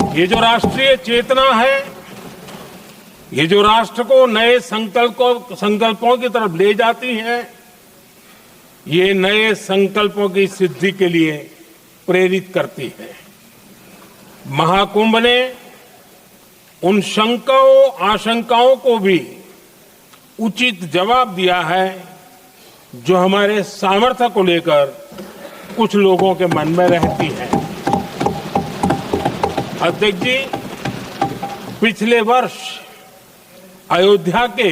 ये जो राष्ट्रीय चेतना है, ये जो राष्ट्र को नए संकल्पों की तरफ ले जाती है, ये नए संकल्पों की सिद्धि के लिए प्रेरित करती है। महाकुंभ ने उन शंकाओं आशंकाओं को भी उचित जवाब दिया है जो हमारे सामर्थ्य को लेकर कुछ लोगों के मन में रहती है। अध्यक्ष जी, पिछले वर्ष अयोध्या के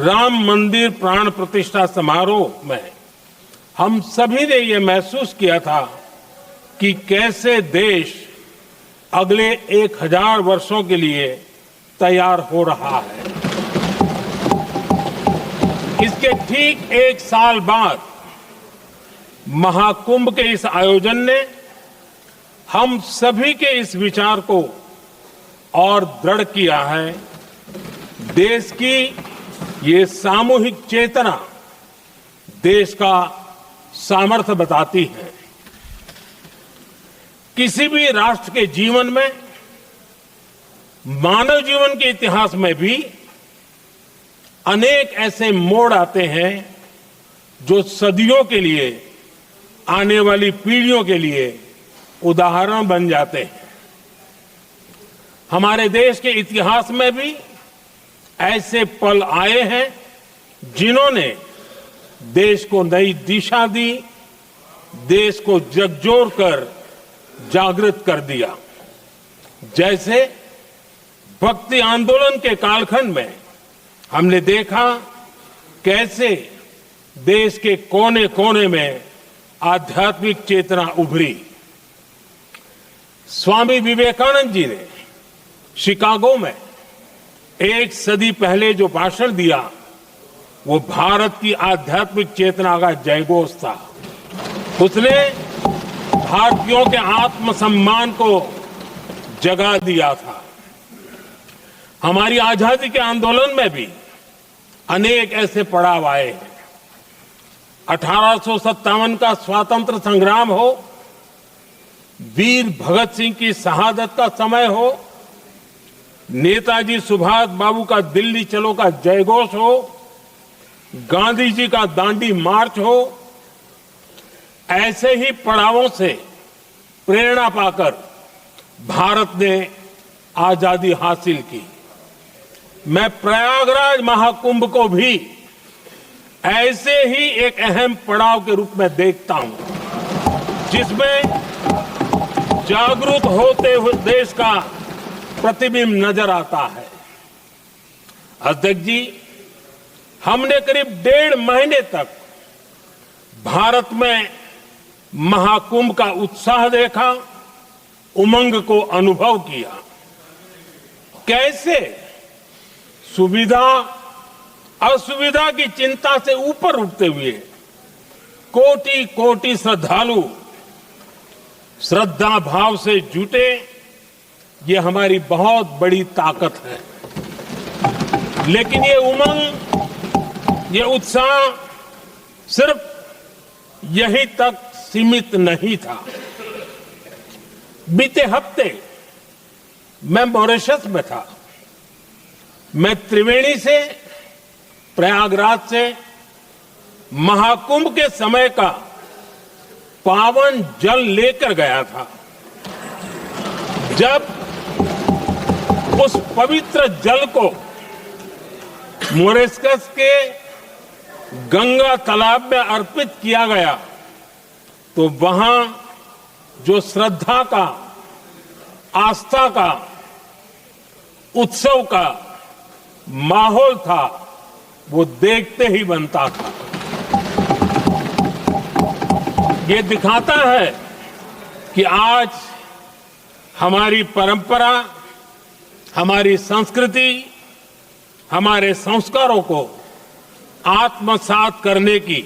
राम मंदिर प्राण प्रतिष्ठा समारोह में हम सभी ने ये महसूस किया था कि कैसे देश अगले 1000 वर्षों के लिए तैयार हो रहा है। इसके ठीक 1 साल बाद महाकुंभ के इस आयोजन ने हम सभी के इस विचार को और दृढ़ किया है। देश की ये सामूहिक चेतना देश का सामर्थ्य बताती है। किसी भी राष्ट्र के जीवन में, मानव जीवन के इतिहास में भी अनेक ऐसे मोड़ आते हैं जो सदियों के लिए, आने वाली पीढ़ियों के लिए उदाहरण बन जाते हैं। हमारे देश के इतिहास में भी ऐसे पल आए हैं जिन्होंने देश को नई दिशा दी, देश को झकझोर कर जागृत कर दिया। जैसे भक्ति आंदोलन के कालखंड में हमने देखा कैसे देश के कोने कोने में आध्यात्मिक चेतना उभरी। स्वामी विवेकानंद जी ने शिकागो में 1 सदी पहले जो भाषण दिया, वो भारत की आध्यात्मिक चेतना का जयघोष था। उसने भारतीयों के आत्मसम्मान को जगा दिया था। हमारी आजादी के आंदोलन में भी अनेक ऐसे पड़ाव आए हैं। 1857 का स्वातंत्र संग्राम हो, वीर भगत सिंह की शहादत का समय हो, नेताजी सुभाष बाबू का दिल्ली चलो का जयघोष हो, गांधी जी का दांडी मार्च हो, ऐसे ही पड़ावों से प्रेरणा पाकर भारत ने आजादी हासिल की। मैं प्रयागराज महाकुंभ को भी ऐसे ही एक अहम पड़ाव के रूप में देखता हूं, जिसमें जागरूक होते हुए देश का प्रतिबिंब नजर आता है। अध्यक्ष जी, हमने करीब 1.5 महीने तक भारत में महाकुंभ का उत्साह देखा, उमंग को अनुभव किया। कैसे सुविधा असुविधा की चिंता से ऊपर उठते हुए कोटि कोटि श्रद्धालु श्रद्धा भाव से जुटे, ये हमारी बहुत बड़ी ताकत है। लेकिन ये उमंग, ये उत्साह सिर्फ यहीं तक सीमित नहीं था। बीते हफ्ते मैं मॉरिशस में था। मैं त्रिवेणी से, प्रयागराज से महाकुंभ के समय का पावन जल लेकर गया था। जब उस पवित्र जल को मॉरिशस के गंगा तालाब में अर्पित किया गया, तो वहां जो श्रद्धा का, आस्था का, उत्सव का माहौल था, वो देखते ही बनता था। ये दिखाता है कि आज हमारी परंपरा, हमारी संस्कृति, हमारे संस्कारों को आत्मसात करने की,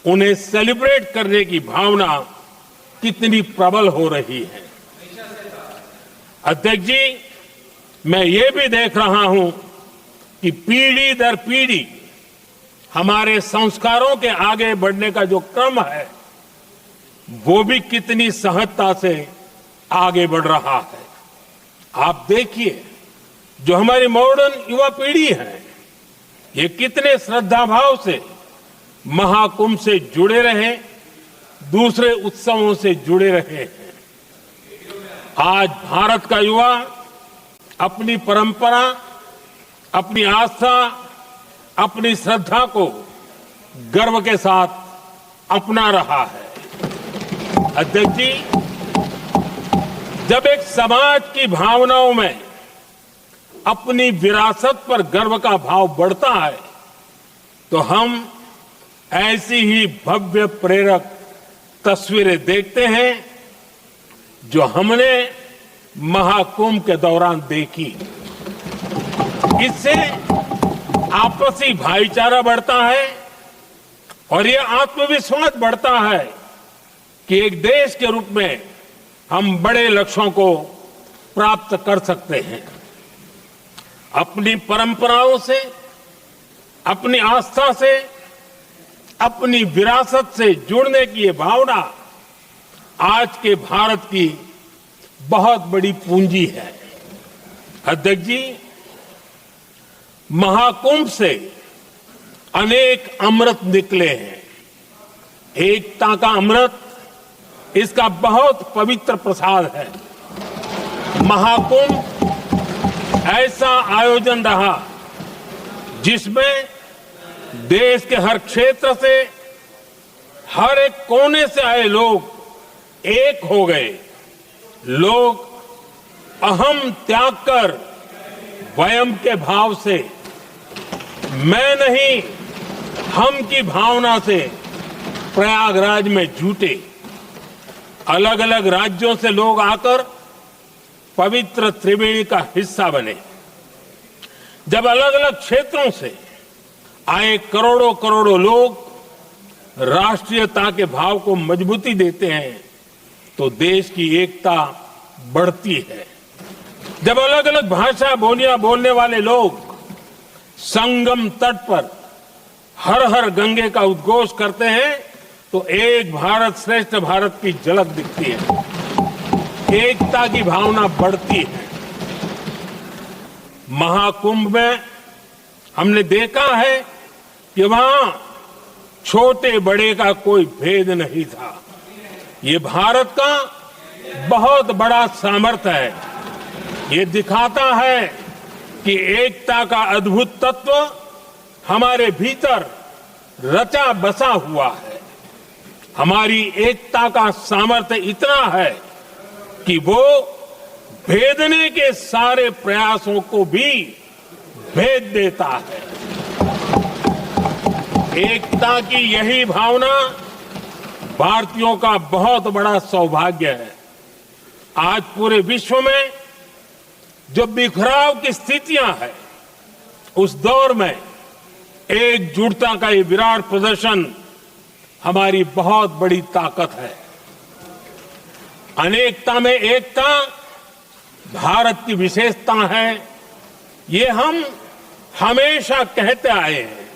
उन्हें सेलिब्रेट करने की भावना कितनी प्रबल हो रही है। अध्यक्ष जी, मैं ये भी देख रहा हूं कि पीढ़ी दर पीढ़ी हमारे संस्कारों के आगे बढ़ने का जो क्रम है, वो भी कितनी सहजता से आगे बढ़ रहा है। आप देखिए, जो हमारी मॉडर्न युवा पीढ़ी है, ये कितने श्रद्धा भाव से महाकुंभ से जुड़े रहे, दूसरे उत्सवों से जुड़े रहे हैं। आज भारत का युवा अपनी परंपरा, अपनी आस्था, अपनी श्रद्धा को गर्व के साथ अपना रहा है। अध्यक्ष जी, जब एक समाज की भावनाओं में अपनी विरासत पर गर्व का भाव बढ़ता है, तो हम ऐसी ही भव्य प्रेरक तस्वीरें देखते हैं जो हमने महाकुंभ के दौरान देखी। इससे आपसी भाईचारा बढ़ता है और ये आत्मविश्वास बढ़ता है कि एक देश के रूप में हम बड़े लक्ष्यों को प्राप्त कर सकते हैं। अपनी परंपराओं से, अपनी आस्था से, अपनी विरासत से जुड़ने की ये भावना आज के भारत की बहुत बड़ी पूंजी है। अध्यक्ष जी, महाकुंभ से अनेक अमृत निकले हैं। एकता का अमृत इसका बहुत पवित्र प्रसाद है। महाकुंभ ऐसा आयोजन रहा जिसमें देश के हर क्षेत्र से, हर एक कोने से आए लोग एक हो गए। लोग अहम त्याग कर वयम के भाव से, मैं नहीं हम की भावना से प्रयागराज में जुटे। अलग अलग राज्यों से लोग आकर पवित्र त्रिवेणी का हिस्सा बने। जब अलग अलग क्षेत्रों से आए करोड़ों करोड़ों लोग राष्ट्रीयता के भाव को मजबूती देते हैं, तो देश की एकता बढ़ती है। जब अलग अलग भाषा बोलियां बोलने वाले लोग संगम तट पर हर हर गंगे का उद्घोष करते हैं, तो एक भारत श्रेष्ठ भारत की झलक दिखती है। एकता की भावना बढ़ती है। महाकुंभ में हमने देखा है कि वहां छोटे बड़े का कोई भेद नहीं था। ये भारत का बहुत बड़ा सामर्थ्य है। ये दिखाता है कि एकता का अद्भुत तत्व हमारे भीतर रचा बसा हुआ है। हमारी एकता का सामर्थ्य इतना है कि वो भेदने के सारे प्रयासों को भी भेद देता है। एकता की यही भावना भारतीयों का बहुत बड़ा सौभाग्य है। आज पूरे विश्व में जो बिखराव की स्थितियां हैं, उस दौर में एकजुटता का ये विराट प्रदर्शन हमारी बहुत बड़ी ताकत है। अनेकता में एकता भारत की विशेषता है। ये हम हमेशा कहते आए हैं,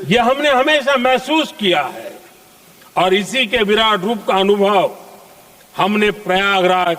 ये हमने हमेशा महसूस किया है, और इसी के विराट रूप का अनुभव हमने प्रयागराज